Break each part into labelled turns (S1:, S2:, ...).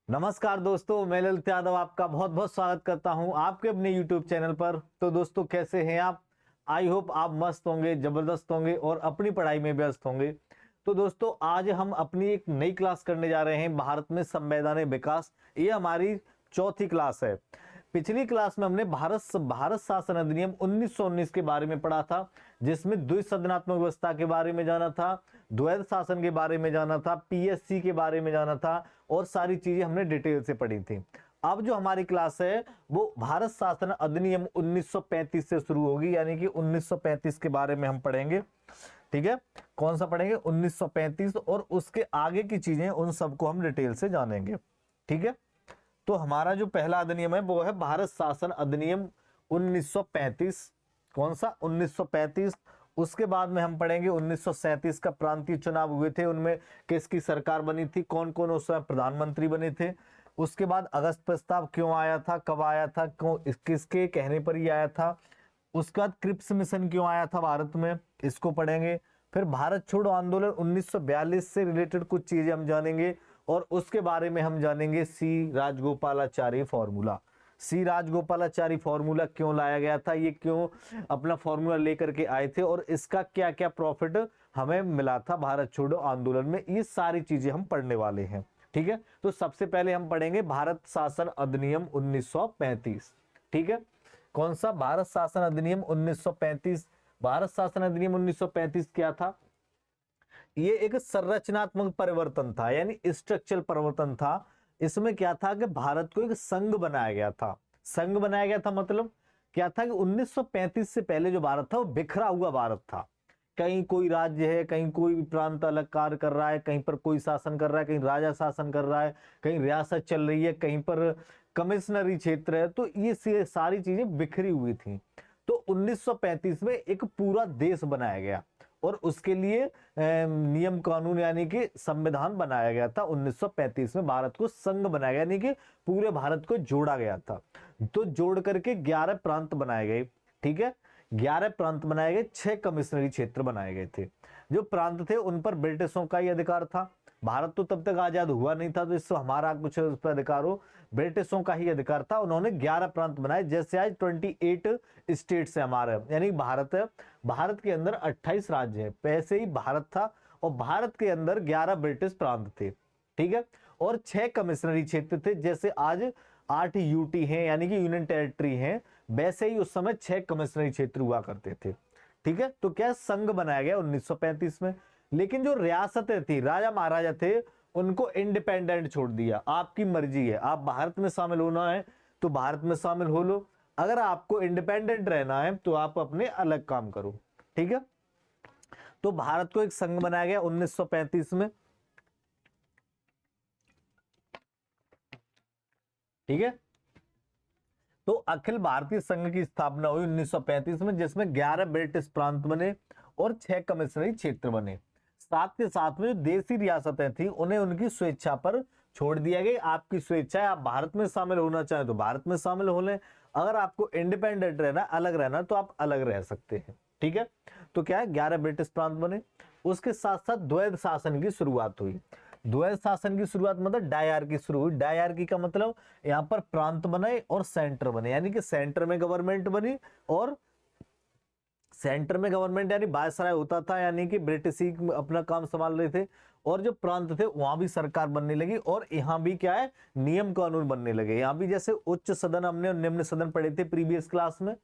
S1: नमस्कार दोस्तों, मैं ललित यादव आपका बहुत बहुत स्वागत करता हूं आपके अपने YouTube चैनल पर। तो दोस्तों, कैसे हैं आप? आई होप आप मस्त होंगे, जबरदस्त होंगे और अपनी पढ़ाई में व्यस्त होंगे। तो दोस्तों, आज हम अपनी एक नई क्लास करने जा रहे हैं, भारत में संवैधानिक विकास। ये हमारी चौथी क्लास है। पिछली क्लास में हमने भारत शासन अधिनियम 1919 के बारे में पढ़ा था, जिसमें द्विसदनात्मक व्यवस्था के बारे में जाना था, द्वैध शासन के बारे में जाना था, पीएससी के बारे में जाना था और सारी चीजें हमने डिटेल से पढ़ी थी। अब जो हमारी क्लास है वो भारत शासन अधिनियम 1935 से शुरू होगी, यानी कि 1935 के बारे में हम पढ़ेंगे। ठीक है, कौन सा पढ़ेंगे? 1935, और उसके आगे की चीजें उन सबको हम डिटेल से जानेंगे। ठीक है, तो हमारा जो पहला अधिनियम है वो है भारत शासन अधिनियम 1935। कौन सा? 1935। उसके बाद में हम पढ़ेंगे 1937 का प्रांतीय चुनाव हुए थे, उनमें किसकी सरकार बनी थी, कौन कौन उस समय प्रधानमंत्री बने थे। उसके बाद अगस्त प्रस्ताव क्यों आया था, कब आया था, क्यों, किसके कहने पर ही आया था। उसके बाद क्रिप्स मिशन क्यों आया था भारत में, इसको पढ़ेंगे। फिर भारत छोड़ो आंदोलन 1942 से रिलेटेड कुछ चीजें हम जानेंगे और उसके बारे में हम जानेंगे सी राजगोपालाचारी फॉर्मूला। सी राजगोपालाचारी फॉर्मूला क्यों लाया गया था, ये क्यों अपना फॉर्मूला लेकर के आए थे और इसका क्या क्या प्रॉफिट हमें मिला था भारत छोड़ो आंदोलन में, ये सारी चीजें हम पढ़ने वाले हैं। ठीक है, तो सबसे पहले हम पढ़ेंगे भारत शासन अधिनियम 1935। ठीक है, कौन सा? भारत शासन अधिनियम 1935। भारत शासन अधिनियम 1935 क्या था? ये एक संरचनात्मक परिवर्तन था, यानी स्ट्रक्चरल परिवर्तन था। इसमें क्या था कि भारत को एक संघ बनाया गया था। संघ बनाया गया था मतलब क्या था कि 1935 से पहले जो भारत था वो बिखरा हुआ भारत था। कहीं कोई राज्य है, कहीं कोई प्रांत अलग कार्य कर रहा है, कहीं पर कोई शासन कर रहा है, कहीं राजा शासन कर रहा है, कहीं रियासत चल रही है, कहीं पर कमिश्नरी क्षेत्र है। तो ये सारी चीजें बिखरी हुई थी। तो 1935 में एक पूरा देश बनाया गया और उसके लिए नियम कानून यानी कि संविधान बनाया गया था। 1935 में भारत को संघ बनाया गया, यानी कि पूरे भारत को जोड़ा गया था। तो जोड़ करके 11 प्रांत बनाए गए। ठीक है, 11 प्रांत बनाए गए, 6 कमिश्नरी क्षेत्र बनाए गए थे। जो प्रांत थे उन पर ब्रिटिशों का ही अधिकार था। भारत तो तब तक आजाद हुआ नहीं था, तो इससे हमारा कुछ उस पर अधिकार हो, ब्रिटिशों का ही अधिकार था। उन्होंने 11 प्रांत बनाए, जैसे आज 28 स्टेट्स है हमारे, यानी भारत है। भारत के अंदर 28 राज्य है, वैसे ही भारत था और भारत के अंदर 11 ब्रिटिश प्रांत थे। ठीक है, और 6 कमिश्नरी क्षेत्र थे। जैसे आज 8 यूटी हैं यानी कि यूनियन टेरिटरी हैं, वैसे ही उस समय 6 कमिश्नरी क्षेत्र हुआ करते थे। ठीक है, तो क्या संघ बनाया गया 1935 में। लेकिन जो रियासतें थी, राजा महाराजा थे, उनको इंडिपेंडेंट छोड़ दिया। आपकी मर्जी है, आप भारत में शामिल होना है तो भारत में शामिल हो लो, अगर आपको इंडिपेंडेंट रहना है तो आप अपने अलग काम करो। ठीक है, तो भारत को एक संघ बनाया गया 1935 में। ठीक है, तो अखिल भारतीय संघ की स्थापना हुई 1935 में, जिसमें 11 ब्रिटिश प्रांत बने और 6 कमिश्नरी क्षेत्र बने। साथ के साथ में जो देसी रियासतें थी उन्हें उनकी स्वेच्छा पर छोड़ दिया गया। आपकी स्वेच्छा है, आप भारत में शामिल होना चाहें तो भारत में शामिल हो लें, अगर आपको इंडिपेंडेंट रहना, अलग रहना, तो आप अलग रह सकते हैं। ठीक है, तो क्या है, 11 ब्रिटिश प्रांत बने। उसके साथ साथ द्वैध शासन की शुरुआत हुई। द्वैध शासन की शुरुआत मतलब डायआर्की शुरू हुई। डायआर्की का मतलब यहां पर प्रांत बने और सेंटर बने, यानी कि सेंटर में गवर्नमेंट बनी और सेंटर में गवर्नमेंट यानी वायसराय होता था, यानी कि ब्रिटिश ही अपना काम संभाल रहे थे, और जो प्रांत थे वहां भी सरकार बनने लगी और यहाँ भी क्या है, नियम कानून बनने लगे। यहाँ भी जैसे उच्च सदन हमने और निम्न सदन पढ़े थे प्रीवियस क्लास में,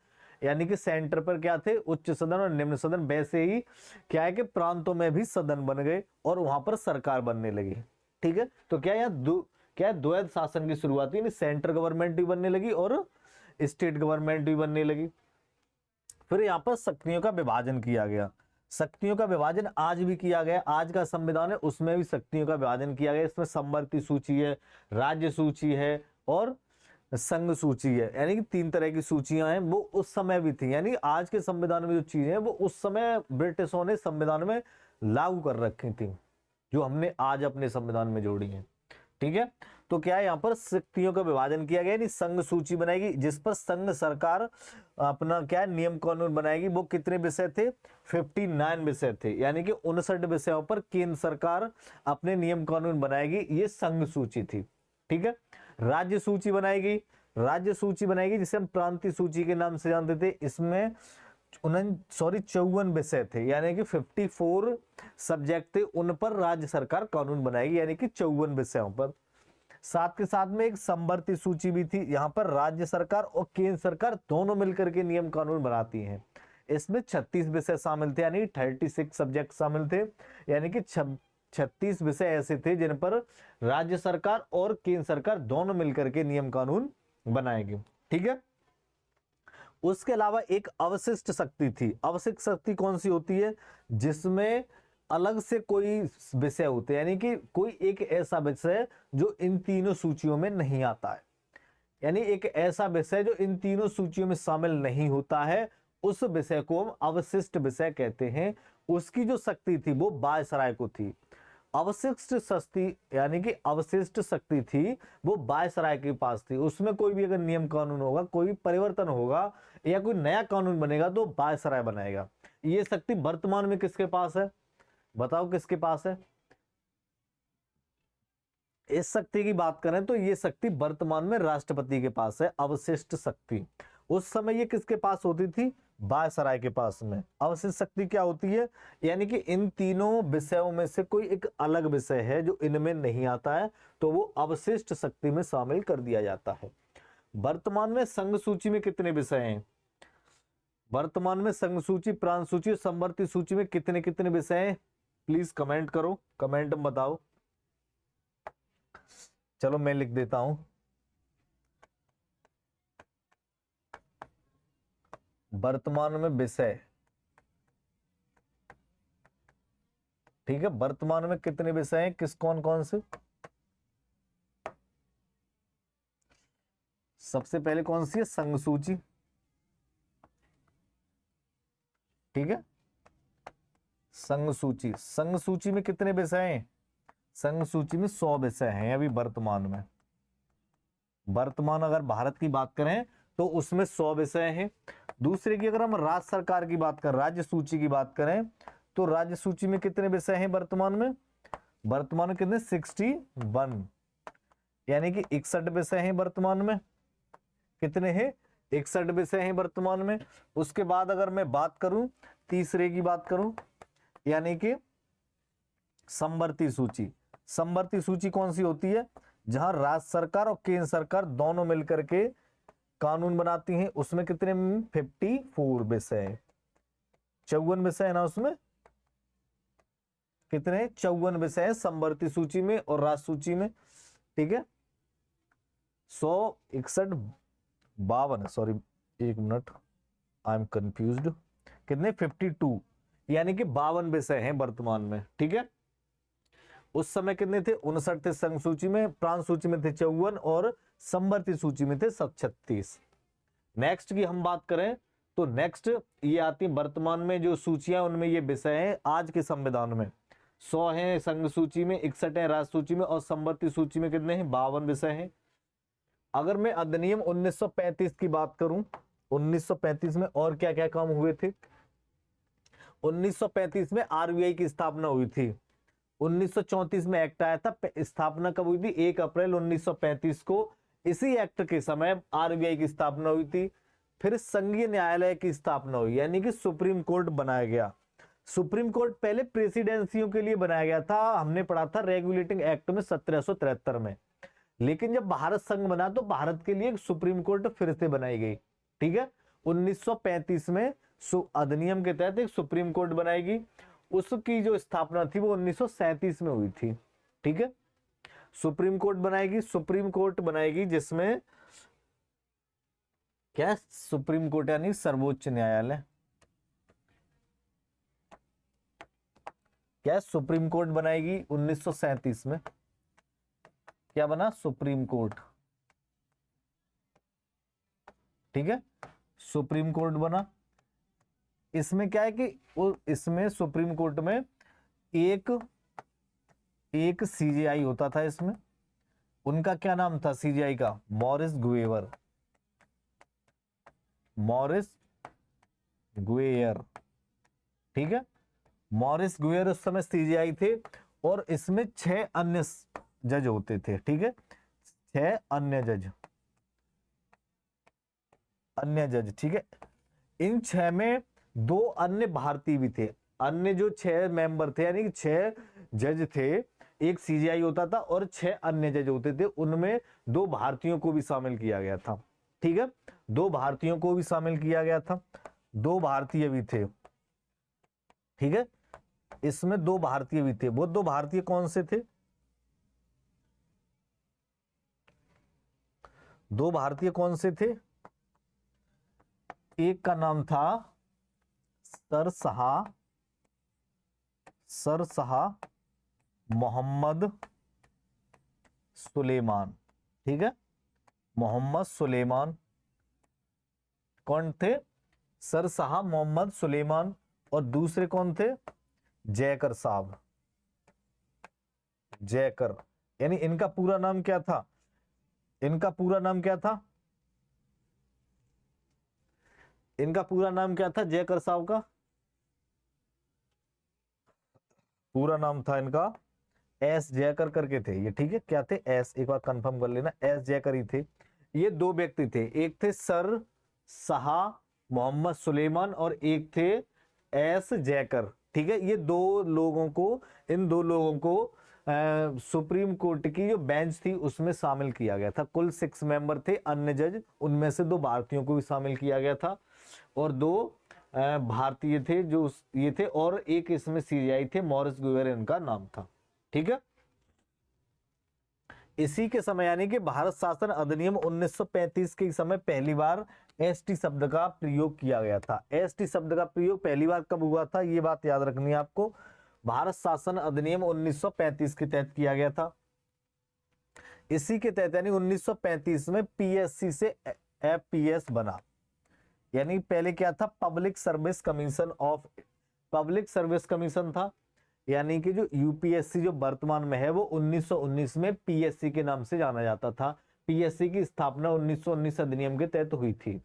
S1: यानी कि सेंटर पर क्या थे, उच्च सदन और निम्न सदन, वैसे ही क्या है कि प्रांतों में भी सदन बन गए और वहां पर सरकार बनने लगी। ठीक है, तो क्या यहाँ क्या है, द्वैध शासन की शुरुआत हुई, सेंट्रल गवर्नमेंट भी बनने लगी और स्टेट गवर्नमेंट भी बनने लगी। फिर यहाँ पर शक्तियों का विभाजन किया गया। शक्तियों का विभाजन आज भी किया गया, आज का संविधान है उसमें भी शक्तियों का विभाजन किया गया। इसमें संवर्ती सूची है, राज्य सूची है और संघ सूची है, यानी कि 3 तरह की सूचियां हैं। वो उस समय भी थी, यानी आज के संविधान में जो चीजें हैं वो उस समय ब्रिटिशों ने संविधान में लागू कर रखी थी, जो हमने आज अपने संविधान में जोड़ी है। ठीक है, तो क्या है, यहाँ पर शक्तियों का विभाजन किया गया, संघ सूची बनाएगी जिस पर संघ सरकार अपना क्या है, नियम कानून बनाएगी। वो कितने विषय थे? 59 विषय थे, यानी कि 59 विषयों पर केंद्र सरकार अपने नियम कानून बनाएगी। ये संघ सूची थी। ठीक है। राज्य सूची बनाएगी, राज्य सूची बनाएगी जिसे हम प्रांतीय सूची के नाम से जानते थे। इसमें 54 विषय थे, यानी कि 54 सब्जेक्ट थे, उन पर राज्य सरकार कानून बनाएगी, यानी कि 54 विषयों पर। साथ के साथ में एक संवर्ती सूची भी थी, यहाँ पर राज्य सरकार और केंद्र सरकार दोनों मिलकर के नियम कानून बनाती हैं। इसमें 36 विषय शामिल थे, यानी 36 सब्जेक्ट शामिल थे, यानी कि 36 विषय ऐसे थे जिन पर राज्य सरकार और केंद्र सरकार दोनों मिलकर के नियम कानून बनाएगी, ठीक है। उसके अलावा एक अवशिष्ट शक्ति थी। अवशिष्ट शक्ति कौन सी होती है? जिसमें अलग से कोई विषय होते हैं, यानी कि कोई एक ऐसा विषय जो इन तीनों सूचियों में नहीं आता है, यानी एक ऐसा विषय जो इन तीनों सूचियों में शामिल नहीं होता है, उस विषय को हम अवशिष्ट विषय कहते हैं। उसकी जो शक्ति थी वो वायसराय को थी। अवशिष्ट शक्ति यानी कि अवशिष्ट शक्ति थी वो वायसराय के पास थी। उसमें कोई भी अगर नियम कानून होगा, कोई भी परिवर्तन होगा या कोई नया कानून बनेगा तो वायसराय बनाएगा। ये शक्ति वर्तमान में किसके पास है? बताओ किसके पास है? इस शक्ति की बात करें तो ये शक्ति वर्तमान में राष्ट्रपति के पास है, अवशिष्ट शक्ति। उस समय ये किसके पास होती थी? वायसराय के पास में। अवशिष्ट शक्ति क्या होती है? यानी कि इन तीनों विषयों में से कोई एक अलग विषय है जो इनमें नहीं आता है, तो वो अवशिष्ट शक्ति में शामिल कर दिया जाता है। वर्तमान में संघ सूची में कितने विषय हैं? वर्तमान में संघ सूची, प्रांत सूची और संवर्ती सूची में कितने कितने विषय हैं? प्लीज कमेंट करो, कमेंट में बताओ। चलो मैं लिख देता हूं। वर्तमान में विषय, ठीक है, वर्तमान में कितने विषय हैं, किस कौन कौन से? सबसे पहले कौन सी है? संघ सूची, ठीक है। संघ सूची, संघ सूची में कितने विषय हैं? संघ सूची में 100 विषय हैं अभी वर्तमान में। वर्तमान अगर भारत की बात करें तो उसमें 100 विषय हैं। दूसरे की अगर हम राज्य सरकार की बात करें, राज्य सूची की बात करें, तो राज्य सूची में कितने विषय हैं वर्तमान में? वर्तमान में कितने? 61, यानी कि 61 विषय हैं वर्तमान में। कितने हैं? 61 विषय हैं वर्तमान में। उसके बाद अगर मैं बात करूं, तीसरे की बात करूं, यानी कि संवर्ती सूची। संवर्ती सूची कौन सी होती है? जहां राज्य सरकार और केंद्र सरकार दोनों मिलकर के कानून बनाती हैं। उसमें कितने? 54 विषय, 54 विषय है ना उसमें। कितने? 54 विषय है संवर्ती सूची में और राज्य सूची में, ठीक है। 161, 52, सॉरी एक मिनट, आई एम कंफ्यूज्ड। कितने? 52, यानी कि 52 विषय हैं वर्तमान में, ठीक है। उस समय कितने थे? 59 थे संघ सूची में, प्रांत सूची में थे 54 और संवर्ती सूची में थे 36। नेक्स्ट की हम बात करें तो नेक्स्ट ये आती है वर्तमान में जो सूचियां, उनमें ये विषय हैं आज के संविधान में। 100 हैं संघ सूची में, 61 है राज्य सूची में और संवर्ती सूची में कितने हैं? 52 विषय हैं। अगर मैं अधिनियम 1935 की बात करूं, 1935 में और क्या क्या काम हुए थे? 1935 में आरबीआई की स्थापना हुई थी। 1934 में एक्ट आया था, स्थापना कब हुई थी? 1 अप्रैल 1935 को। इसी एक्ट के समय आरबीआई की स्थापना हुई थी। फिर संघीय न्यायालय की स्थापना हुई, यानी कि सुप्रीम कोर्ट बनाया गया। सुप्रीम कोर्ट पहले प्रेसिडेंसियों के लिए बनाया गया था, हमने पढ़ा था रेगुलेटिंग एक्ट में 1773 में। लेकिन जब भारत संघ बना तो भारत के लिए एक सुप्रीम कोर्ट फिर से बनाई गई, ठीक है। 1935 में अधिनियम के तहत एक सुप्रीम कोर्ट बनाएगी। उसकी जो स्थापना थी वो 1937 में हुई थी, ठीक है। सुप्रीम कोर्ट बनाएगी, सुप्रीम कोर्ट बनाएगी जिसमें क्या? सुप्रीम कोर्ट यानी सर्वोच्च न्यायालय। क्या? सुप्रीम कोर्ट बनाएगी 1937 में। क्या बना? सुप्रीम कोर्ट, ठीक है। सुप्रीम कोर्ट बना। इसमें क्या है कि इसमें सुप्रीम कोर्ट में एक सीजेआई होता था। इसमें उनका क्या नाम था सीजेआई का? मॉरिस गुएवर, मॉरिस गुएयर, ठीक है। मॉरिस गुएयर उस समय सीजेआई थे और इसमें 6 अन्य जज होते थे, ठीक है। 6 अन्य जज, अन्य जज, ठीक है। इन 6 में 2 अन्य भारतीय भी थे। अन्य जो 6 मेंबर थे यानी कि 6 जज थे, एक सीजीआई होता था और 6 अन्य जज होते थे, उनमें 2 भारतीयों को भी शामिल किया गया था, ठीक है। 2 भारतीयों को भी शामिल किया गया था, 2 भारतीय भी थे, ठीक है। इसमें 2 भारतीय भी थे। वो 2 भारतीय कौन से थे? 2 भारतीय कौन से थे? एक का नाम था सरशाह मोहम्मद सुलेमान, ठीक है। मोहम्मद सुलेमान कौन थे? सरशाह मोहम्मद सुलेमान। और दूसरे कौन थे? जयकर साहब, जयकर। यानी इनका पूरा नाम क्या था? इनका पूरा नाम क्या था? इनका पूरा नाम क्या था जयकर साहब का? पूरा नाम था इनका एस जयकर करके थे ये, ठीक है। क्या थे? एस, एक बार कंफर्म कर लेना, एस जयकर ही थे। ये 2 व्यक्ति थे, एक थे सर शाह मोहम्मद सुलेमान और एक थे एस जयकर, ठीक है। ये 2 लोगों को, इन 2 लोगों को सुप्रीम कोर्ट की जो बेंच थी उसमें शामिल किया गया था। कुल 6 मेंबर थे अन्य जज, उनमें से 2 भारतीयों को भी शामिल किया गया था और 2 भारतीय थे जो ये थे, और एक इसमें सीजीआई थे, मॉरिस गुवेर इनका नाम था, ठीक है। इसी के समय यानी कि भारत शासन अधिनियम 1935 के समय पहली बार एसटी शब्द का प्रयोग किया गया था। एसटी शब्द का प्रयोग पहली बार कब हुआ था, ये बात याद रखनी है आपको। भारत शासन अधिनियम 1935 के तहत किया गया था। इसी के तहत यानी 1935 में पीएससी से एफपीएस बना। यानी पहले क्या था? Public service commission of, public service commission था। यानी कि जो यूपीएससी जो वर्तमान में है वो 1919 में पीएससी के नाम से जाना जाता था। पीएससी की स्थापना 1919 अधिनियम के तहत हुई थी।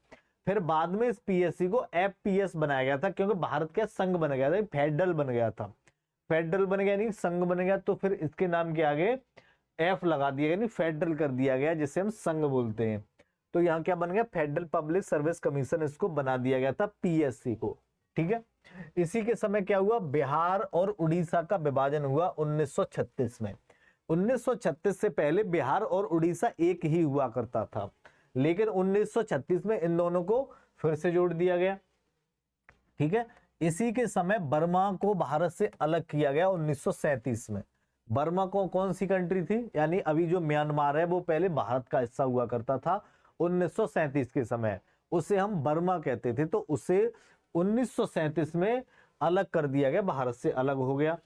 S1: फिर बाद में इस पीएससी को एफपीएस बनाया गया था, क्योंकि भारत का संघ बन गया था, फेडरल बन गया था। फेडरल बन गया यानी संघ बन गया, तो फिर इसके नाम के आगे एफ लगा दिया, यानी फेडरल कर दिया गया, जिसे हम संघ बोलते हैं। तो यहाँ क्या बन गया? फेडरल पब्लिक सर्विस कमीशन, इसको बना दिया गया था पीएससी को, ठीक है। इसी के समय क्या हुआ? बिहार और उड़ीसा का विभाजन हुआ 1936 में। 1936 से पहले बिहार और उड़ीसा एक ही हुआ करता था, लेकिन 1936 में इन दोनों को फिर से जोड़ दिया गया, ठीक है। इसी के समय बर्मा को भारत से अलग किया गया 1937 में। बर्मा को कौन सी कंट्री थी? यानी अभी जो म्यांमार है वो पहले भारत का हिस्सा हुआ करता था 1937 के समय, उसे हम बर्मा कहते थे, तो उसे 1937 में अलग कर दिया गया, भारत से अलग हो गया।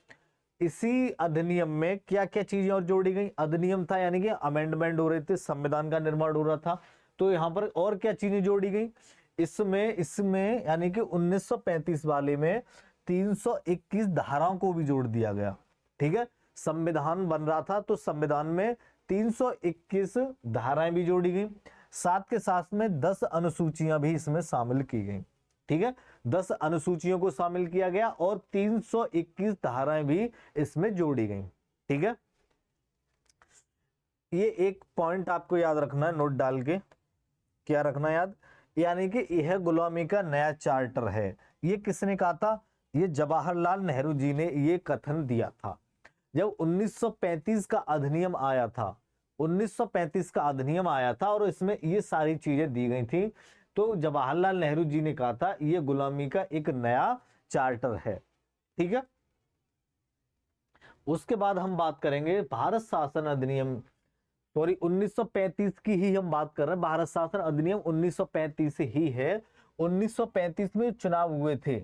S1: इसी अधिनियम में क्या क्या चीजें और जोड़ी गई? अधिनियम था यानी कि अमेंडमेंट हो रहे थे, संविधान का निर्माण हो रहा था, तो यहाँ पर और क्या चीजें जोड़ी गई? इसमें इसमें यानी कि 1935 वाले में 321 धाराओं को भी जोड़ दिया गया, ठीक है। संविधान बन रहा था तो संविधान में 321 धाराएं भी जोड़ी गई, साथ के साथ में 10 अनुसूचियां भी इसमें शामिल की गई, ठीक है। 10 अनुसूचियों को शामिल किया गया और 321 धाराएं भी इसमें जोड़ी गई, ठीक है। ये एक पॉइंट आपको याद रखना है, नोट डाल के। क्या रखना याद? यानी कि यह गुलामी का नया चार्टर है। ये किसने कहा था? ये जवाहरलाल नेहरू जी ने ये कथन दिया था जब 1935 का अधिनियम आया था। 1935 का अधिनियम आया था और इसमें ये सारी चीजें दी गई थी, तो जवाहरलाल नेहरू जी ने कहा था ये गुलामी का एक नया चार्टर है, ठीक है। उसके बाद हम बात करेंगे भारत शासन अधिनियम, सॉरी 1935 की ही हम बात कर रहे हैं। भारत शासन अधिनियम 1935 ही है। 1935 में चुनाव हुए थे,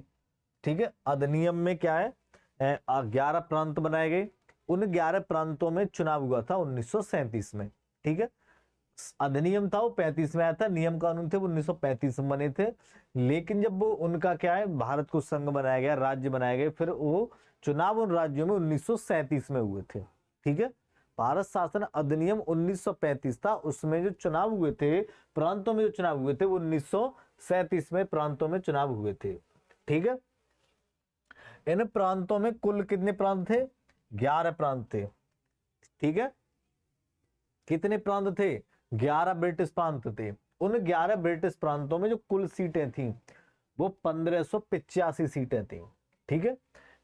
S1: ठीक है। अधिनियम में क्या है? 11 प्रांत बनाए गए, उन 11 प्रांतों में चुनाव हुआ था 1937 में, ठीक है। अधिनियम था वो 35 में आया था, नियम कानून थे वो 1935 में बने थे, लेकिन जब वो उनका क्या है, भारत को संघ बनाया गया, राज्य बनाए गए, फिर वो चुनाव उन राज्यों में 1937 में हुए थे, ठीक है। भारत शासन अधिनियम 1935 था, उसमें जो चुनाव हुए थे, प्रांतों में जो चुनाव हुए थे वो 1937 में प्रांतों में चुनाव हुए थे, ठीक है। इन प्रांतों में कुल कितने प्रांत थे? 11 प्रांत थे, ठीक है। कितने प्रांत थे? 11 ब्रिटिश प्रांत थे। उन 11 ब्रिटिश प्रांतों में जो कुल सीटें थी वो 1585 सीटें थी। ठीक है,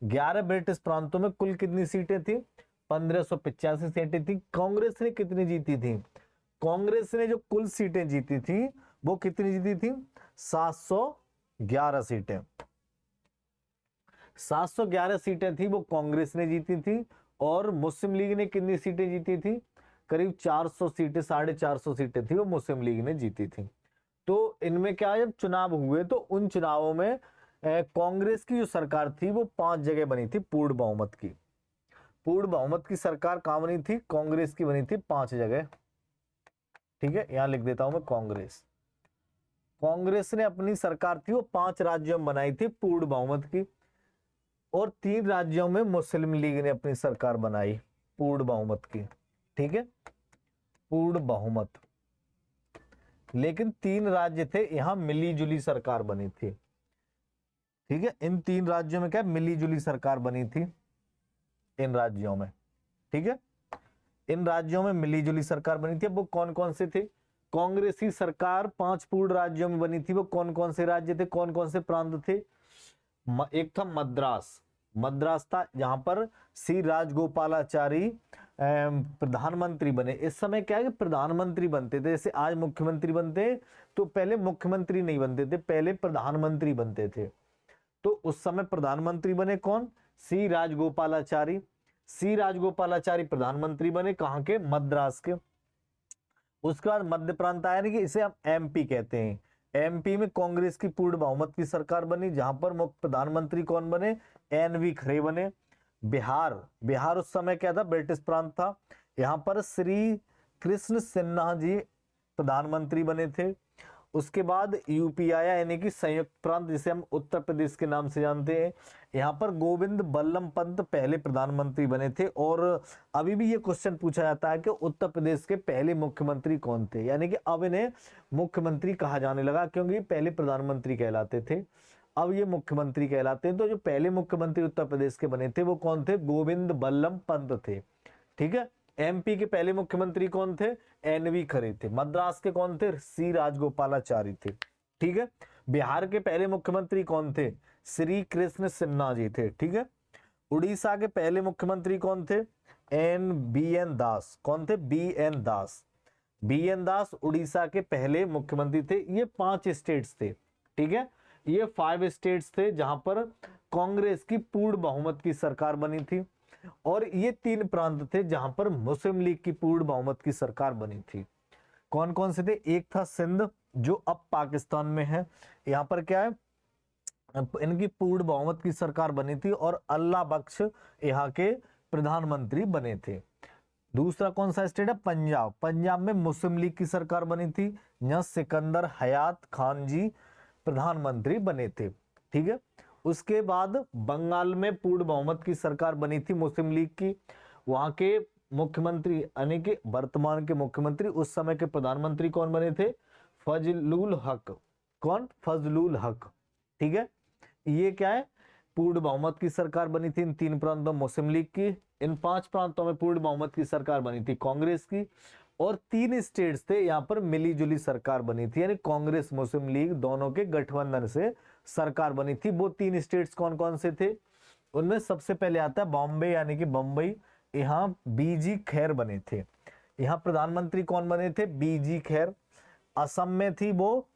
S1: 11 ब्रिटिश प्रांतों में कुल कितनी सीटें थी? 1585 सीटें थी। कांग्रेस ने कितनी जीती थी? कांग्रेस ने जो कुल सीटें जीती थी वो कितनी जीती थी? 711 सीटें। 711 सीटें थी वो कांग्रेस ने जीती थी। और मुस्लिम लीग ने कितनी सीटें जीती थी? करीब 400 सीटें, 450 सीटें थी वो मुस्लिम लीग ने जीती थी। तो इनमें क्या, जब चुनाव हुए तो उन चुनावों में कांग्रेस की जो सरकार थी वो 5 जगह बनी थी पूर्ण बहुमत की। पूर्ण बहुमत की सरकार कहां बनी थी? कांग्रेस की बनी थी 5 जगह। ठीक है, यहां लिख देता हूं मैं कांग्रेस। कांग्रेस ने अपनी सरकार थी वो 5 राज्यों में बनाई थी पूर्ण बहुमत की, और 3 राज्यों में मुस्लिम लीग ने अपनी सरकार बनाई पूर्ण बहुमत की। ठीक है, पूर्ण बहुमत। लेकिन 3 राज्य थे, यहां मिली जुली सरकार बनी थी। ठीक है, इन 3 राज्यों में क्या मिली जुली सरकार बनी थी इन राज्यों में। ठीक है, इन राज्यों में मिली जुली सरकार बनी थी। अब वो कौन कौन से थे? कांग्रेसी सरकार 5 पूर्ण राज्यों में बनी थी। वो कौन कौन से राज्य थे, कौन कौन से प्रांत थे? एक था मद्रास। मद्रास था, जहां पर सी राजगोपालाचारी प्रधानमंत्री बने। इस समय क्या है कि प्रधानमंत्री बनते थे, जैसे आज मुख्यमंत्री बनते, तो पहले मुख्यमंत्री नहीं बनते थे, पहले प्रधानमंत्री बनते थे। तो उस समय प्रधानमंत्री बने कौन? सी राजगोपालाचारी। सी राजगोपालाचारी प्रधानमंत्री बने, कहां के? मद्रास के। उसके बाद मध्य प्रांत आया, कि इसे हम एमपी कहते हैं। एमपी में कांग्रेस की पूर्ण बहुमत की सरकार बनी, जहां पर मुख्य प्रधानमंत्री कौन बने? एनवी खरे बने। बिहार, बिहार उस समय क्या था? ब्रिटिश प्रांत था। यहां पर श्री कृष्ण सिन्हा जी प्रधानमंत्री बने थे। उसके बाद यूपी आया, यानी कि संयुक्त प्रांत, जिसे हम उत्तर प्रदेश के नाम से जानते हैं। यहाँ पर गोविंद बल्लभ पंत पहले प्रधानमंत्री बने थे। और अभी भी ये क्वेश्चन पूछा जाता है कि उत्तर प्रदेश के पहले मुख्यमंत्री कौन थे, यानी कि अब इन्हें मुख्यमंत्री कहा जाने लगा, क्योंकि पहले प्रधानमंत्री कहलाते थे, अब ये मुख्यमंत्री कहलाते हैं। तो जो पहले मुख्यमंत्री उत्तर प्रदेश के बने थे वो कौन थे? गोविंद बल्लभ पंत थे। ठीक है, एमपी के पहले मुख्यमंत्री कौन थे? एनवी खरे थे। मद्रास के कौन थे? सी राजगोपालाचारी थे। ठीक है, बिहार के पहले मुख्यमंत्री कौन थे? श्री कृष्ण सिन्हा जी थे। ठीक है, उड़ीसा के पहले मुख्यमंत्री कौन थे? बी एन दास। कौन थे? बी एन दास। बी एन दास उड़ीसा के पहले मुख्यमंत्री थे। ये 5 स्टेट्स थे। ठीक है, ये 5 स्टेट्स थे जहां पर कांग्रेस की पूर्ण बहुमत की सरकार बनी थी। और ये 3 प्रांत थे जहां पर मुस्लिम लीग की पूर्ण बहुमत की सरकार बनी थी। कौन कौन से थे? एक था सिंध, जो अब पाकिस्तान में है। यहां पर क्या है, इनकी पूर्ण बहुमत की सरकार बनी थी, और अल्लाह बख्श यहाँ के प्रधानमंत्री बने थे। दूसरा कौन सा स्टेट है? पंजाब। पंजाब में मुस्लिम लीग की सरकार बनी थी, यहाँ सिकंदर हयात खान जी प्रधानमंत्री बने थे। ठीक है, उसके बाद बंगाल में पूर्ण बहुमत की सरकार बनी थी मुस्लिम लीग की। वहां के मुख्यमंत्री, यानी कि वर्तमान के मुख्यमंत्री, उस समय के प्रधानमंत्री कौन बने थे? फजलुल हक। कौन? फजलुल हक। ठीक है, ये क्या है? पूर्ण बहुमत की सरकार बनी थी इन 3 प्रांतों मुस्लिम लीग की। इन 5 प्रांतों में पूर्ण बहुमत की सरकार बनी थी कांग्रेस की। और 3 स्टेट्स थे, यहां पर मिली जुली सरकार बनी थी, यानी कांग्रेस मुस्लिम लीग दोनों के गठबंधन से सरकार बनी थी। वो 3 स्टेट्स कौन कौन से थे? उनमें सबसे पहले आता है बॉम्बे, यानी कि बंबई। यहाँ बीजी खैर बने थे। यहाँ प्रधानमंत्री कौन बने थे? बीजी खैर। असम में थी वो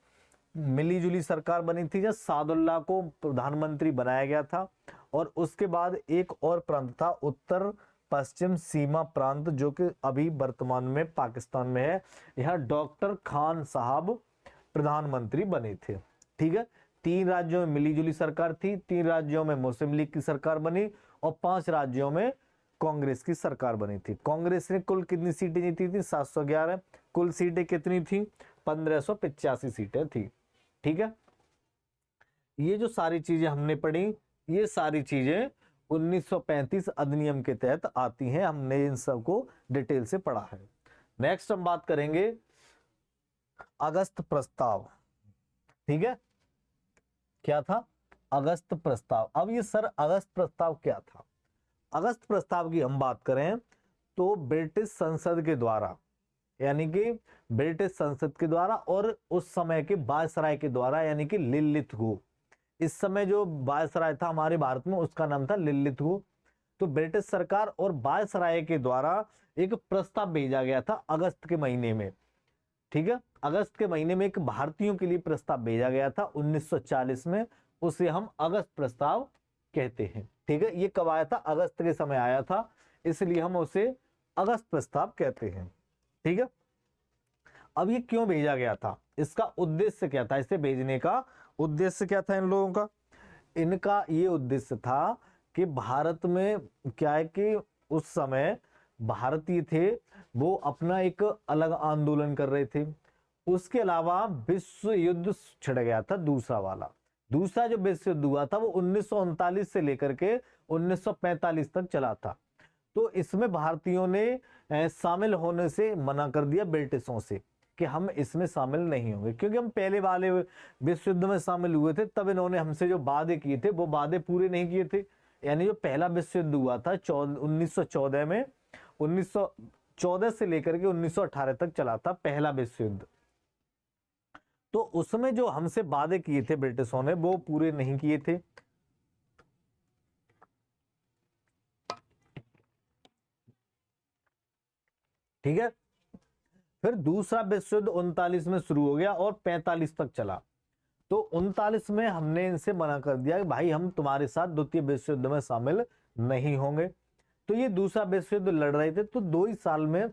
S1: मिली जुली सरकार बनी थी, जब सादुल्ला को प्रधानमंत्री बनाया गया था। और उसके बाद एक और प्रांत था, उत्तर पश्चिम सीमा प्रांत, जो कि अभी वर्तमान में पाकिस्तान में है। यहाँ डॉक्टर खान साहब प्रधानमंत्री बने थे। ठीक है, 3 राज्यों में मिली जुली सरकार थी, 3 राज्यों में मुस्लिम लीग की सरकार बनी, और 5 राज्यों में कांग्रेस की सरकार बनी थी। कांग्रेस ने कुल कितनी सीटें जीती थी? 711। कुल सीटें कितनी थी? 1585 सीटें थी। ठीक है, ये जो सारी चीजें हमने पढ़ी, ये सारी चीजें 1935 अधिनियम के तहत आती हैं। हमने इन सब को डिटेल से पढ़ा है। नेक्स्ट हम बात करेंगे अगस्त प्रस्ताव। ठीक है, क्या था? अगस्त प्रस्ताव। अब ये सर अगस्त प्रस्ताव क्या था? अगस्त प्रस्ताव की हम बात करें तो ब्रिटिश संसद के द्वारा यानी कि ब्रिटिश संसद के द्वारा और उस समय के वायसराय के द्वारा, यानी कि लिलिथगो। इस समय जो वायसराय था हमारे भारत में उसका नाम था लिलिथगो। तो ब्रिटिश सरकार और वायसराय के द्वारा एक प्रस्ताव भेजा गया था अगस्त के महीने में, ठीक है, अगस्त के महीने में एक भारतीयों के लिए प्रस्ताव भेजा गया था 1940 में, उसे हम अगस्त प्रस्ताव कहते हैं, ठीक है। ये कब आया था? अगस्त के समय आया था, इसलिए हम उसे अगस्त प्रस्ताव कहते हैं, ठीक है। अब ये क्यों भेजा गया था, इसका उद्देश्य क्या था, इसे भेजने का उद्देश्य क्या था इन लोगों का? इनका ये उद्देश्य था कि भारत में क्या है कि उस समय भारतीय थे वो अपना एक अलग आंदोलन कर रहे थे। उसके अलावा विश्व युद्ध छिड़ गया था दूसरा वाला। दूसरा जो विश्व युद्ध हुआ था वो 1939 से लेकर के 1945 तक चला था। तो इसमें भारतीयों ने शामिल होने से मना कर दिया ब्रिटिशों से कि हम इसमें शामिल नहीं होंगे, क्योंकि हम पहले वाले विश्व युद्ध में शामिल हुए थे, तब इन्होंने हमसे जो वादे किए थे वो वादे पूरे नहीं किए थे। यानी जो पहला विश्व युद्ध हुआ था 1914 में, 1914 से लेकर के 1918 तक चला था पहला विश्व युद्ध। तो उसमें जो हमसे वादे किए थे ब्रिटिशों ने वो पूरे नहीं किए थे, ठीक है। फिर दूसरा विश्व युद्ध 39 में शुरू हो गया और 45 तक चला। तो 39 में हमने इनसे मना कर दिया कि भाई हम तुम्हारे साथ द्वितीय विश्व युद्ध में शामिल नहीं होंगे। तो ये दूसरा विश्व युद्ध लड़ रहे थे, तो 2 ही साल में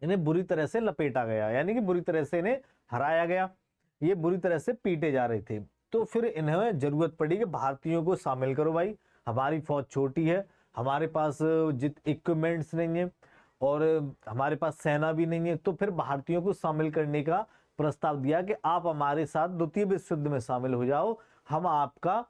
S1: इन्हें बुरी तरह से लपेटा गया, यानी कि बुरी तरह से इन्हें हराया गया। ये बुरी तरह से पीटे जा रहे थे। तो फिर इन्हें जरूरत पड़ी कि भारतीयों को शामिल करो भाई, हमारी फौज छोटी है, हमारे पास जित इक्विपमेंट्स नहीं है और हमारे पास सेना भी नहीं है। तो फिर भारतीयों को शामिल करने का प्रस्ताव दिया कि आप हमारे साथ द्वितीय विश्व युद्ध में शामिल हो जाओ, हम आपका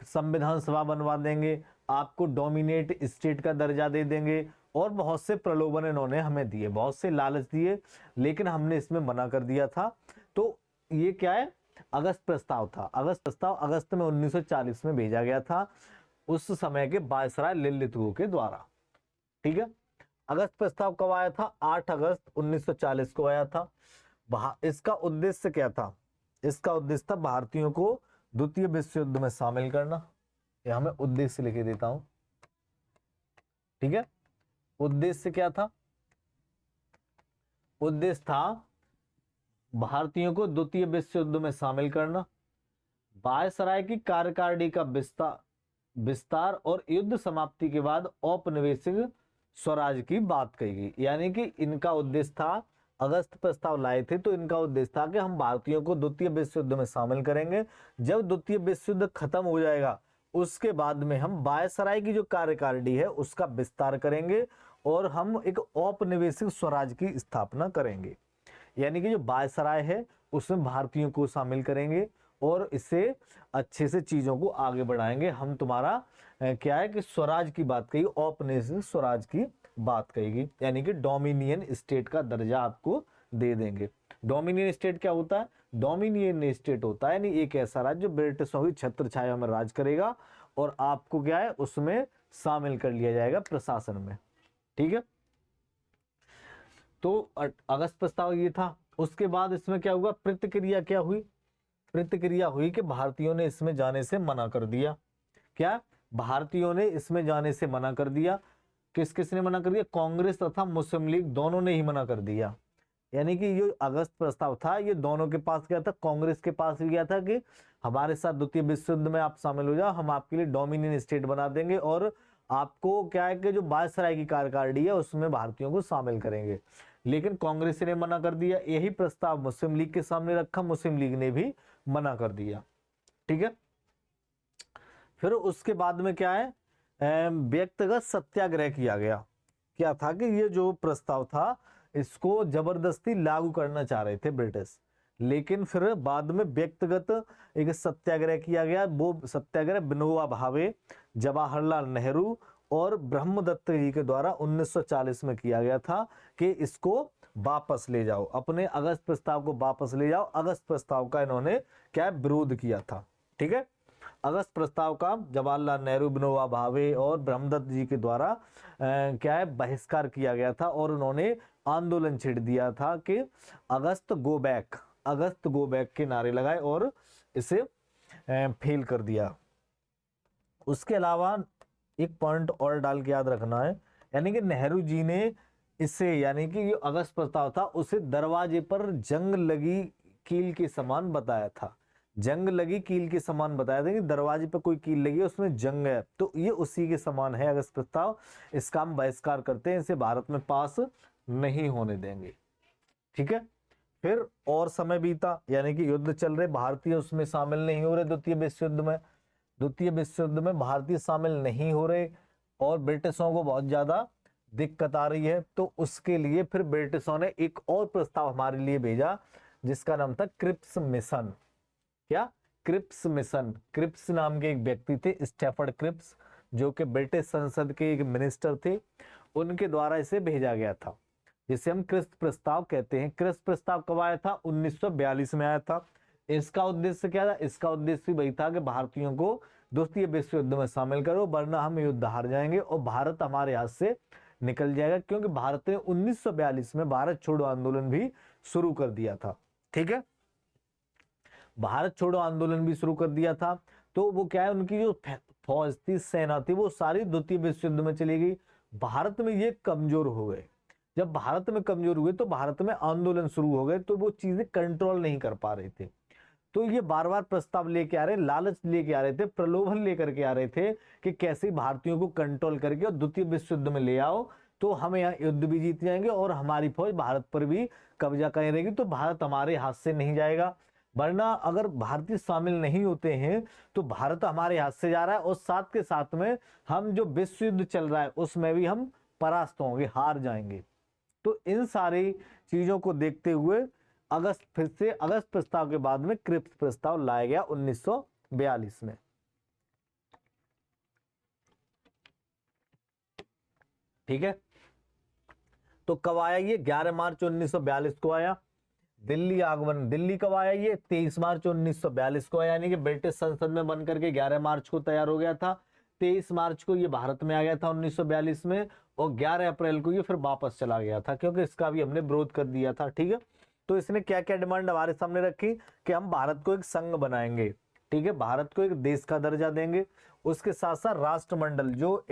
S1: संविधान सभा बनवा देंगे, आपको डोमिनेट स्टेट का दर्जा दे देंगे, और बहुत से प्रलोभन इन्होंने हमें दिए, बहुत से लालच दिए, लेकिन हमने इसमें मना कर दिया था। तो ये क्या है? अगस्त प्रस्ताव था। अगस्त प्रस्ताव अगस्त में 1940 में भेजा गया था उस समय के वायसराय लिलिथगो के द्वारा, ठीक है। अगस्त प्रस्ताव कब आया था? 8 अगस्त 1940 को आया था। इसका उद्देश्य क्या था? इसका उद्देश्य था भारतीयों को द्वितीय विश्व युद्ध में शामिल करना। यहां मैं उद्देश्य लिखे देता हूं, ठीक है। उद्देश्य क्या था? उद्देश्य था भारतीयों को द्वितीय विश्व युद्ध में शामिल करना, वायसराय की कार्यकारिणी का विस्तार और युद्ध समाप्ति के बाद औपनिवेशिक स्वराज की बात कही गई। यानी कि इनका उद्देश्य था, अगस्त प्रस्ताव लाए थे तो इनका उद्देश्य था कि हम भारतीयों को द्वितीय विश्व युद्ध में शामिल करेंगे। जब द्वितीय विश्व युद्ध खत्म हो जाएगा उसके बाद में हम वायसराय की जो कार्यकारिणी है उसका विस्तार करेंगे और हम एक औपनिवेशिक स्वराज की स्थापना करेंगे। यानी कि जो वायसराय है उसमें भारतीयों को शामिल करेंगे और इससे अच्छे से चीजों को आगे बढ़ाएंगे। हम तुम्हारा क्या है कि स्वराज की बात कही, औपनिवेशिक स्वराज की बात कहेगी, यानी कि डोमिनियन स्टेट का दर्जा आपको दे देंगे। डोमिनियन स्टेट क्या होता है? डोमिनियन स्टेट होता है यानी एक ऐसा राज्य जो ब्रिटिशों की छत्र छाया में राज करेगा और आपको क्या है उसमें शामिल कर लिया जाएगा प्रशासन में, ठीक है। तो अगस्त प्रस्ताव ये था। उसके बाद इसमें क्या हुआ? प्रतिक्रिया क्या हुई? प्रतिक्रिया हुई कि भारतीयों ने इसमें जाने से मना कर दिया। क्या? भारतीयों ने इसमें जाने से मना कर दिया। किस किस ने मना कर दिया? कांग्रेस तथा मुस्लिम लीग दोनों ने ही मना कर दिया। यानी कि ये अगस्त प्रस्ताव था ये दोनों के पास गया था, कांग्रेस के पास भी गया था कि हमारे साथ द्वितीय विश्व युद्ध में आप शामिल हो जाओ, हम आपके लिए डोमिनियन स्टेट बना देंगे और आपको क्या है कि जो वायसराय की कार्यकारिणी है उसमें भारतीयों को शामिल करेंगे। लेकिन कांग्रेस ने मना कर दिया। यही प्रस्ताव मुस्लिम लीग के सामने रखा, मुस्लिम लीग ने भी मना कर दिया, ठीक है। फिर उसके बाद में क्या है? व्यक्तिगत सत्याग्रह किया गया। क्या था कि ये जो प्रस्ताव था इसको जबरदस्ती लागू करना चाह रहे थे ब्रिटिश, लेकिन फिर बाद में व्यक्तिगत एक सत्याग्रह किया गया। वो सत्याग्रह विनोबा भावे, जवाहरलाल नेहरू और ब्रह्मदत्त जी के द्वारा 1940 में किया गया था कि इसको वापस ले जाओ, अपने अगस्त प्रस्ताव को वापस ले जाओ। अगस्त प्रस्ताव का इन्होंने क्या विरोध किया था, ठीक है। अगस्त प्रस्ताव का जवाहरलाल नेहरू, विनोबा भावे और ब्रह्मदत्त जी के द्वारा क्या है बहिष्कार किया गया था और उन्होंने आंदोलन छेड़ दिया था कि अगस्त गो बैक, अगस्त गो बैक के नारे लगाए और इसे फेल कर दिया। उसके अलावा एक पॉइंट और डाल के याद रखना है, यानी कि नेहरू जी ने इसे, यानी कि जो अगस्त प्रस्ताव था उसे दरवाजे पर जंग लगी कील के समान बताया था, जंग लगी कील के समान बताया था कि दरवाजे पर कोई कील लगी है उसमें जंग है, तो ये उसी के समान है अगस्त प्रस्ताव। इसका हम बहिष्कार करते हैं, इसे भारत में पास नहीं होने देंगे। ठीक है, फिर और समय बीता, यानी कि युद्ध चल रहे, भारतीय उसमें शामिल नहीं हो रहे। द्वितीय विश्व युद्ध में, द्वितीय विश्व युद्ध में भारतीय शामिल नहीं हो रहे और ब्रिटिशों को बहुत ज्यादा दिक्कत आ रही है। तो उसके लिए फिर ब्रिटिशों ने एक और प्रस्ताव हमारे लिए भेजा जिसका नाम था क्रिप्स मिशन। क्या? Cripps mission. क्रिप्स नाम के एक व्यक्ति थे, स्टैफर्ड क्रिप्स, जो कि ब्रिटिश संसद के एक मिनिस्टर थे, उनके द्वारा इसे भेजा गया था, जिसे हम क्रिप्स प्रस्ताव कहते हैं। क्रिप्स प्रस्ताव कब आया था? 1942 में आया था। इसका उद्देश्य क्या था? इसका उद्देश्य वही था कि भारतीयों को द्वितीय विश्व युद्ध में शामिल करो, वरना हम युद्ध हार जाएंगे और भारत हमारे हाथ से निकल जाएगा, क्योंकि भारत ने 1942 में भारत छोड़ो आंदोलन भी शुरू कर दिया था। ठीक है, भारत छोड़ो आंदोलन भी शुरू कर दिया था। तो वो क्या है, उनकी जो फौज थी, सेना थी, वो सारी द्वितीय विश्व युद्ध में चली गई। भारत में ये कमजोर हो गए। जब भारत में कमजोर हुए तो भारत में आंदोलन शुरू हो गए, तो वो चीजें कंट्रोल नहीं कर पा रहे थे। तो ये बार बार प्रस्ताव लेके आ रहे, लालच लेके आ रहे थे, प्रलोभन लेकर के आ रहे थे कि कैसे भारतीयों को कंट्रोल करके और द्वितीय विश्व युद्ध में ले आओ, तो हम यहाँ युद्ध भी जीत जाएंगे और हमारी फौज भारत पर भी कब्जा कर रहेगी, तो भारत हमारे हाथ से नहीं जाएगा। वरना अगर भारतीय शामिल नहीं होते हैं तो भारत हमारे हाथ से जा रहा है और साथ के साथ में हम जो विश्व युद्ध चल रहा है उसमें भी हम परास्त होंगे, हार जाएंगे। तो इन सारी चीजों को देखते हुए फिर से अगस्त प्रस्ताव के बाद में क्रिप्स प्रस्ताव लाया गया 1942 में। ठीक है, तो कब आया ये? 11 मार्च 1942 को आया। दिल्ली आगमन, दिल्ली कब आया ये? 23 मार्च 1942 को आया, यानी कि ब्रिटिश संसद में बनकर के 11 मार्च को तैयार हो गया था। 23 मार्च को ये भारत में आ गया था 1942 में, और 11 अप्रैल को ये फिर वापस चला गया था, क्योंकि इसका भी हमने विरोध कर दिया था। ठीक है, तो इसने क्या क्या डिमांड हमारे सामने रखी कि हम भारत को एक संघ बनाएंगे, ठीक है, भारत को एक देश का दर्जा देंगे, उसके साथ साथ राष्ट्रमंडल, जो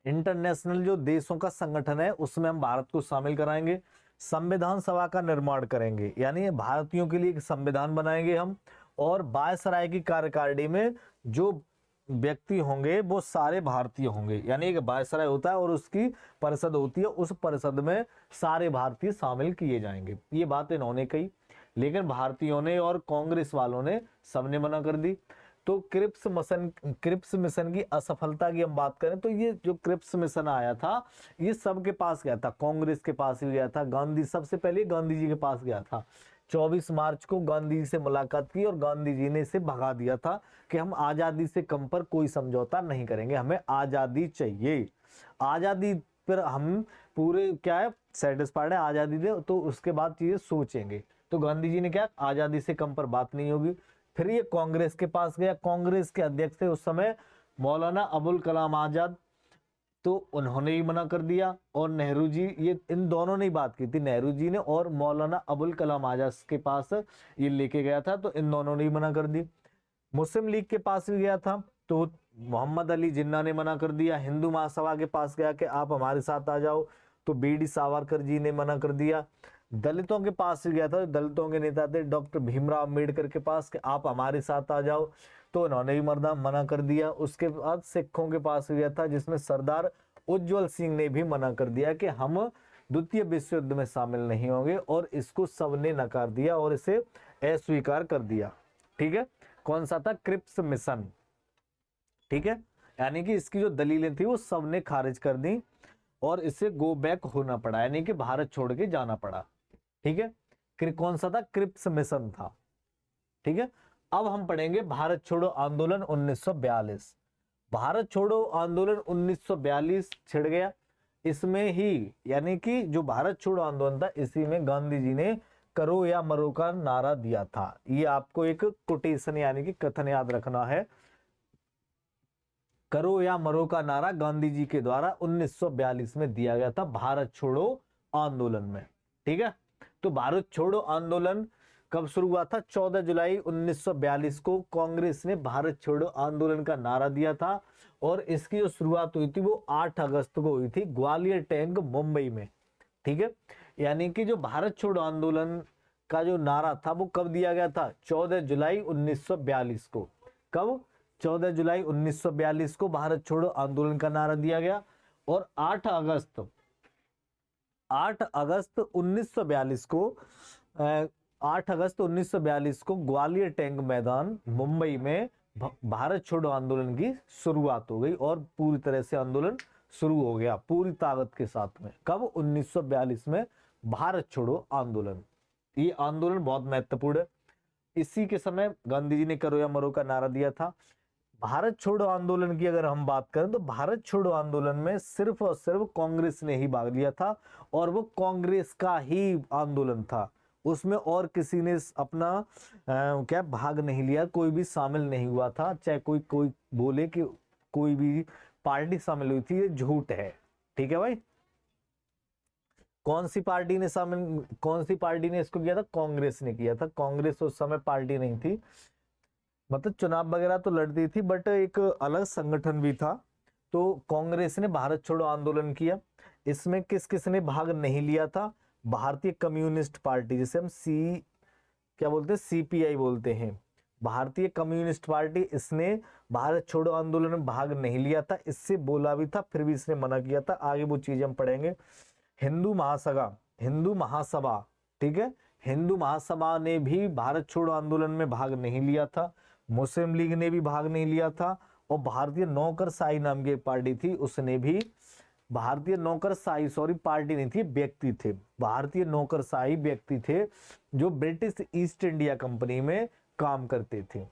S1: इंटरनेशनल जो देशों का संगठन है उसमें हम भारत को शामिल कराएंगे। संविधान सभा का निर्माण करेंगे, यानी भारतीयों के लिए एक संविधान बनाएंगे हम, और वायसराय की कार्यकारिणी में जो व्यक्ति होंगे वो सारे भारतीय होंगे, यानी एक वायसराय होता है और उसकी परिषद होती है, उस परिषद में सारे भारतीय शामिल किए जाएंगे। ये बात इन्होंने कही, लेकिन भारतीयों ने और कांग्रेस वालों ने सबने मना कर दी। तो क्रिप्स मिशन की असफलता की हम बात करें तो ये जो क्रिप्स मिशन आया था ये सबके पास गया था, कांग्रेस के पास भी गया था, गांधी सबसे पहले गांधी जी के पास गया था। 24 मार्च को गांधी जी से मुलाकात की और गांधी जी ने इसे भगा दिया था कि हम आजादी से कम पर कोई समझौता नहीं करेंगे, हमें आजादी चाहिए, आजादी पर हम पूरे क्या है सेटिस्फाइड है, आजादी दे तो उसके बाद चीजें सोचेंगे। तो गांधी जी ने क्या, आजादी से कम पर बात नहीं होगी। फिर ये कांग्रेस के पास गया, कांग्रेस के अध्यक्ष थे उस समय मौलाना अबुल कलाम आजाद, तो उन्होंने ही मना कर दिया। और नेहरू जी, ये इन दोनों ने ही बात की थी, नेहरू जी ने और मौलाना अबुल कलाम आजाद के पास ये लेके गया था, तो इन दोनों ने ही मना कर दी। मुस्लिम लीग के पास भी गया था तो मोहम्मद अली जिन्ना ने मना कर दिया। हिंदू महासभा के पास गया कि आप हमारे साथ आ जाओ, तो बीडी सावरकर जी ने मना कर दिया। दलितों के पास गया था, दलितों के नेता थे डॉक्टर भीमराव अम्बेडकर के पास कि आप हमारे साथ आ जाओ, तो उन्होंने भी मना कर दिया। उसके बाद सिखों के पास गया था, जिसमें सरदार उज्जवल सिंह ने भी मना कर दिया कि हम द्वितीय विश्व युद्ध में शामिल नहीं होंगे, और इसको सबने नकार दिया और इसे अस्वीकार कर दिया। ठीक है, कौन सा था? Cripps mission. ठीक है, यानी कि इसकी जो दलीलें थी वो सबने खारिज कर दी और इसे गो बैक होना पड़ा, यानी कि भारत छोड़ के जाना पड़ा। ठीक है, कौन सा था? क्रिप्स मिशन था। ठीक है, अब हम पढ़ेंगे भारत छोड़ो आंदोलन 1942। भारत छोड़ो आंदोलन 1942 छिड़ गया। इसमें ही यानी कि जो भारत छोड़ो आंदोलन था, इसी में गांधी जी ने करो या मरो का नारा दिया था। ये आपको एक कोटेशन यानी कि कथन याद रखना है। करो या मरो का नारा गांधी जी के द्वारा 1942 में दिया गया था भारत छोड़ो आंदोलन में। ठीक है, तो भारत छोड़ो आंदोलन कब शुरू हुआ था? 14 जुलाई 1942 को कांग्रेस ने भारत छोड़ो आंदोलन का नारा दिया था और इसकी जो शुरुआत हुई थी वो 8 अगस्त को हुई थी ग्वालियर टैंक मुंबई में। ठीक है, यानी कि जो भारत छोड़ो आंदोलन का जो नारा था वो कब दिया गया था? 14 जुलाई 1942 को। कब? 14 जुलाई 1942 को भारत छोड़ो आंदोलन का नारा दिया गया और 8 अगस्त 1942 को 8 अगस्त 1942 को ग्वालियर टैंक मैदान मुंबई में भारत छोड़ो आंदोलन की शुरुआत हो गई और पूरी तरह से आंदोलन शुरू हो गया पूरी ताकत के साथ में। कब? 1942 में भारत छोड़ो आंदोलन। ये आंदोलन बहुत महत्वपूर्ण है। इसी के समय गांधी जी ने करो या मरो का नारा दिया था। भारत छोड़ो आंदोलन की अगर हम बात करें तो भारत छोड़ो आंदोलन में सिर्फ और सिर्फ कांग्रेस ने ही भाग लिया था और वो कांग्रेस का ही आंदोलन था, उसमें और किसी ने अपना क्या भाग नहीं लिया, कोई भी शामिल नहीं हुआ था। चाहे कोई बोले कि कोई भी पार्टी शामिल हुई थी, ये झूठ है। ठीक है भाई, कौन सी पार्टी ने इसको किया था? कांग्रेस ने किया था। कांग्रेस उस समय पार्टी नहीं थी, मतलब चुनाव वगैरह तो लड़ती थी बट एक अलग संगठन भी था। तो कांग्रेस ने भारत छोड़ो आंदोलन किया। इसमें किस किस ने भाग नहीं लिया था? भारतीय कम्युनिस्ट पार्टी, जिसे हम क्या बोलते हैं, सीपीआई बोलते हैं, भारतीय कम्युनिस्ट पार्टी, इसने भारत छोड़ो आंदोलन में भाग नहीं लिया था। इससे बोला भी था, फिर भी इसने मना किया था। आगे वो चीज हम पढ़ेंगे। हिंदू महासभा, ठीक है, हिंदू महासभा ने भी भारत छोड़ो आंदोलन में भाग नहीं लिया था। मुस्लिम लीग ने भी भाग नहीं लिया था और भारतीय नौकरशाही नाम की पार्टी थी, उसने भी भारतीय नौकरशाही, सॉरी पार्टी नहीं थी, व्यक्ति थे, भारतीय नौकरशाही व्यक्ति थे जो ब्रिटिश ईस्ट इंडिया कंपनी में काम करते थे।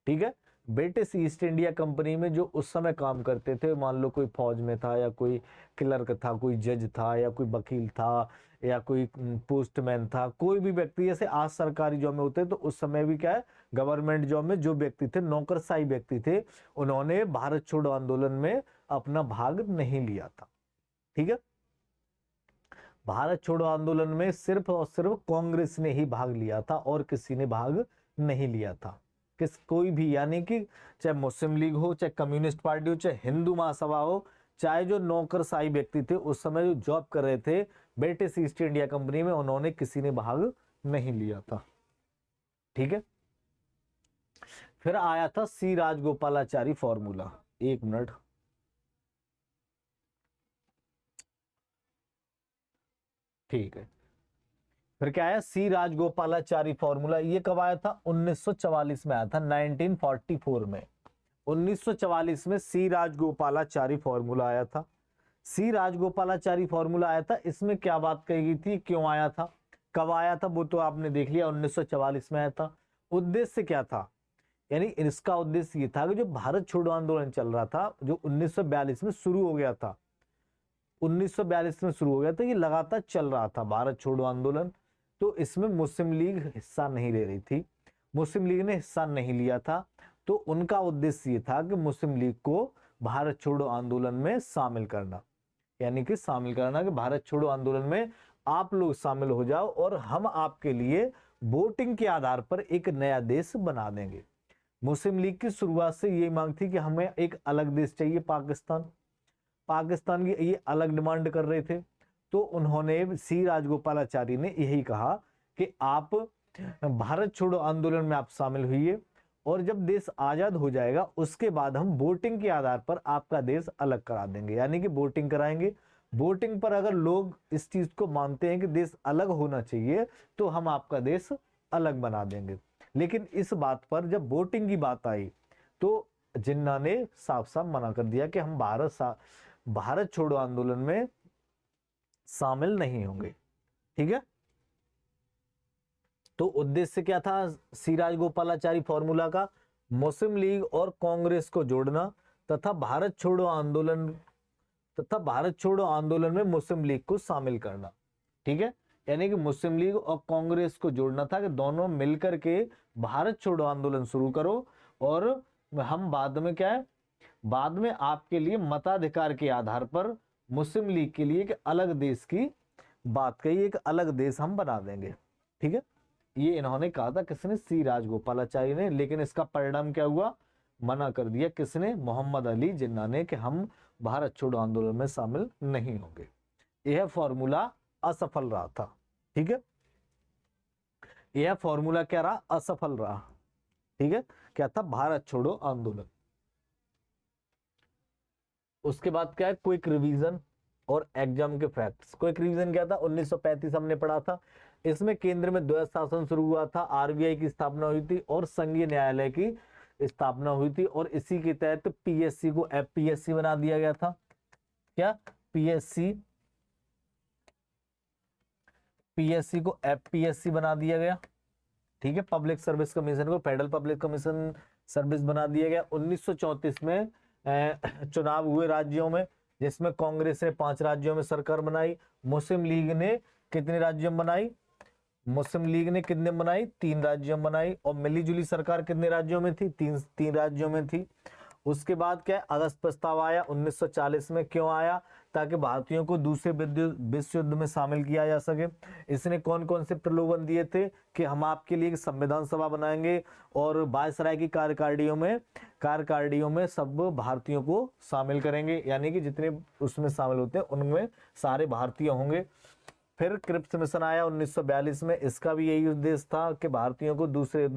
S1: ठीक है, ब्रिटिश ईस्ट इंडिया कंपनी में जो उस समय काम करते थे, मान लो कोई फौज में था या कोई क्लर्क था, कोई जज था या कोई वकील था या कोई पोस्टमैन था, कोई भी व्यक्ति, जैसे आज सरकारी जॉब में होते तो उस समय भी क्या है, गवर्नमेंट जॉब में जो व्यक्ति थे, नौकरशाही व्यक्ति थे, उन्होंने भारत छोड़ो आंदोलन में अपना भाग नहीं लिया था। ठीक है, भारत छोड़ो आंदोलन में सिर्फ और सिर्फ कांग्रेस ने ही भाग लिया था और किसी ने भाग नहीं लिया था। कोई भी, यानी कि चाहे मुस्लिम लीग हो, चाहे कम्युनिस्ट पार्टी हो, चाहे हिंदू महासभा हो, चाहे जो नौकरशाही व्यक्ति थे उस समय जो जॉब कर रहे थे ब्रिटिश ईस्ट इंडिया कंपनी में, उन्होंने किसी ने भाग नहीं लिया था। ठीक है, फिर आया था सी राजगोपालाचारी फॉर्मूला। एक मिनट, ठीक है, फिर क्या आया? सी राजगोपालाचारी फॉर्मूला। ये कब आया था? 1944 में आया था, 1944 में। 1944 में सी राजगोपालाचारी फॉर्मूला आया था। सी राजगोपालाचारी फॉर्मूला आया था। इसमें क्या बात कही गई थी, क्यों आया था, कब आया था, वो तो आपने देख लिया, 1944 में आया था। उद्देश्य क्या था? यानी इसका उद्देश्य ये था कि जो भारत छोड़ो आंदोलन चल रहा था, जो 1942 में शुरू हो गया था, 1942 में शुरू हो गया था, ये लगातार चल रहा था भारत छोड़ो आंदोलन। तो इसमें मुस्लिम लीग हिस्सा नहीं ले रही थी, मुस्लिम लीग ने हिस्सा नहीं लिया था। तो उनका उद्देश्य ये था कि मुस्लिम लीग को भारत छोड़ो आंदोलन में शामिल करना, यानी कि शामिल करना कि भारत छोड़ो आंदोलन में आप लोग शामिल हो जाओ और हम आपके लिए वोटिंग के आधार पर एक नया देश बना देंगे। मुस्लिम लीग की शुरुआत से ये मांग थी कि हमें एक अलग देश चाहिए, पाकिस्तान की ये अलग डिमांड कर रहे थे। तो उन्होंने, सी राजगोपालाचारी ने यही कहा कि आप भारत छोड़ो आंदोलन में आप शामिल हुइए और जब देश आजाद हो जाएगा उसके बाद हम वोटिंग के आधार पर आपका देश अलग करा देंगे, यानी कि वोटिंग कराएंगे। वोटिंग पर अगर लोग इस चीज को मानते हैं कि देश अलग होना चाहिए तो हम आपका देश अलग बना देंगे। लेकिन इस बात पर जब वोटिंग की बात आई तो जिन्ना ने साफ साफ मना कर दिया कि हम भारत छोड़ो आंदोलन में शामिल नहीं होंगे। ठीक है, तो उद्देश्य क्या था सी राजगोपालाचारी फॉर्मूला का? मुस्लिम लीग और कांग्रेस को जोड़ना तथा भारत छोड़ो आंदोलन में मुस्लिम लीग को शामिल करना। ठीक है, यानी कि मुस्लिम लीग और कांग्रेस को जोड़ना था कि दोनों मिलकर के भारत छोड़ो आंदोलन शुरू करो, और हम बाद में क्या है, बाद में आपके लिए मताधिकार के आधार पर मुस्लिम लीग के लिए एक अलग देश की बात कही, एक अलग देश हम बना देंगे। ठीक है, ये इन्होंने कहा था, किसने, सी राजगोपालाचारी ने। लेकिन इसका परिणाम क्या हुआ, मना कर दिया, किसने, मोहम्मद अली जिन्ना ने, कि हम भारत छोड़ो आंदोलन में शामिल नहीं होंगे। यह फॉर्मूला असफल रहा था। ठीक है, यह फॉर्मूला क्या रहा, असफल रहा। ठीक है, क्या था, भारत छोड़ो आंदोलन। उसके बाद क्या है, क्विक रिवीजन और एग्जाम के फैक्ट्स। क्विक रिवीजन क्या था, 1935 हमने पढ़ा था। इसमें केंद्र में द्वैध शासन शुरू हुआ था, आरबीआई की स्थापना हुई थी और संघीय न्यायालय की स्थापना हुई थी, और इसी के तहत पीएससी को एफपीएससी बना दिया गया था। क्या, पीएससी को एफपीएससी बना दिया गया। ठीक है, पब्लिक सर्विस कमीशन को फेडरल पब्लिक कमीशन सर्विस बना दिया गया। 1934 में चुनाव हुए राज्यों में, जिसमें कांग्रेस ने 5 राज्यों में सरकार बनाई। मुस्लिम लीग ने कितने राज्यों में बनाई, मुस्लिम लीग ने कितने बनाई, 3 राज्यों में बनाई। और मिली जुली सरकार कितने राज्यों में थी, 3 राज्यों में थी। उसके बाद क्या, अगस्त प्रस्ताव आया 1940 में। क्यों आया, ताकि भारतीयों को दूसरे विश्व युद्ध में शामिल किया जा सके। इसने कौन कौन से प्रलोभन दिए थे, कि हम आपके लिए एक संविधान सभा बनाएंगे और वायसराय की कार्यकारिणियों में सब भारतीयों को शामिल करेंगे, यानी कि जितने उसमें शामिल होते हैं उनमें सारे भारतीय होंगे। फिर क्रिप्स मिशन आया 1942 में। इसका भी यही उद्देश्य था कि भारतीयों को दूसरे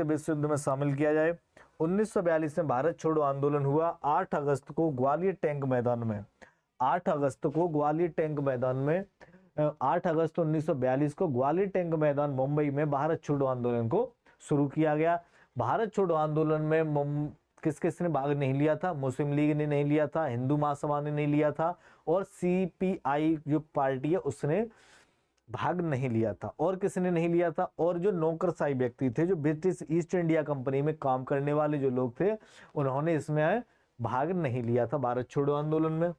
S1: विश्व युद्ध में शामिल किया जाए। 1942 में भारत छोड़ो आंदोलन हुआ। 8 अगस्त को ग्वालियर टैंक मैदान में, 8 अगस्त 1942 को ग्वालियर टैंक मैदान मुंबई में भारत छोड़ो आंदोलन को शुरू किया गया। भारत छोड़ो आंदोलन में किस किसने भाग नहीं लिया था, मुस्लिम लीग ने नहीं लिया था, हिंदू महासभा ने नहीं लिया था, और सीपीआई जो पार्टी है उसने भाग नहीं लिया था। और किसने नहीं लिया था, और जो नौकरशाही व्यक्ति थे, जो ब्रिटिश ईस्ट इंडिया कंपनी में काम करने वाले जो लोग थे, उन्होंने इसमें भाग नहीं लिया था भारत छोड़ो आंदोलन में।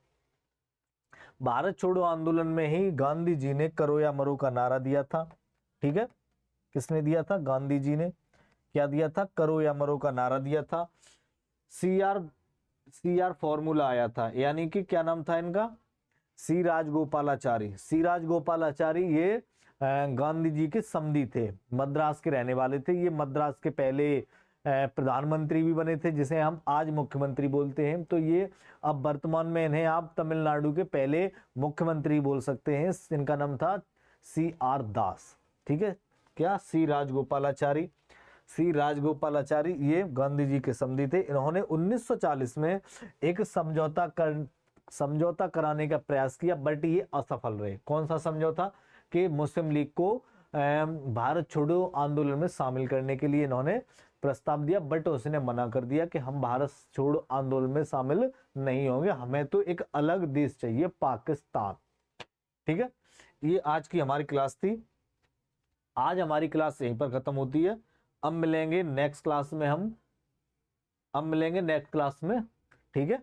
S1: भारत छोड़ो आंदोलन में ही गांधी जी ने करो या मरो का नारा दिया था। ठीक है, किसने दिया था, गांधी जी ने क्या दिया था, करो या मरो का नारा दिया था। सीआर फॉर्मूला आया था, यानी कि क्या नाम था इनका, सी राजगोपालाचारी। ये गांधी जी के समधी थे, मद्रास के रहने वाले थे। ये मद्रास के पहले प्रधानमंत्री भी बने थे, जिसे हम आज मुख्यमंत्री बोलते हैं। तो ये अब वर्तमान में इन्हें आप तमिलनाडु के पहले मुख्यमंत्री बोल सकते हैं। इनका नाम था CR दास। ठीक है, क्या, सी राजगोपालाचारी ये गांधी जी के समधी थे। इन्होंने 1940 में एक समझौता कराने का प्रयास किया, बट ये असफल रहे। कौन सा समझौता, कि मुस्लिम लीग को भारत छोड़ो आंदोलन में शामिल करने के लिए इन्होंने प्रस्ताव दिया, बट उसने मना कर दिया कि हम भारत छोड़ो आंदोलन में शामिल नहीं होंगे, हमें तो एक अलग देश चाहिए, पाकिस्तान। ठीक है, ये आज की हमारी क्लास थी। आज हमारी क्लास यहीं पर खत्म होती है। अब मिलेंगे नेक्स्ट क्लास में। ठीक है।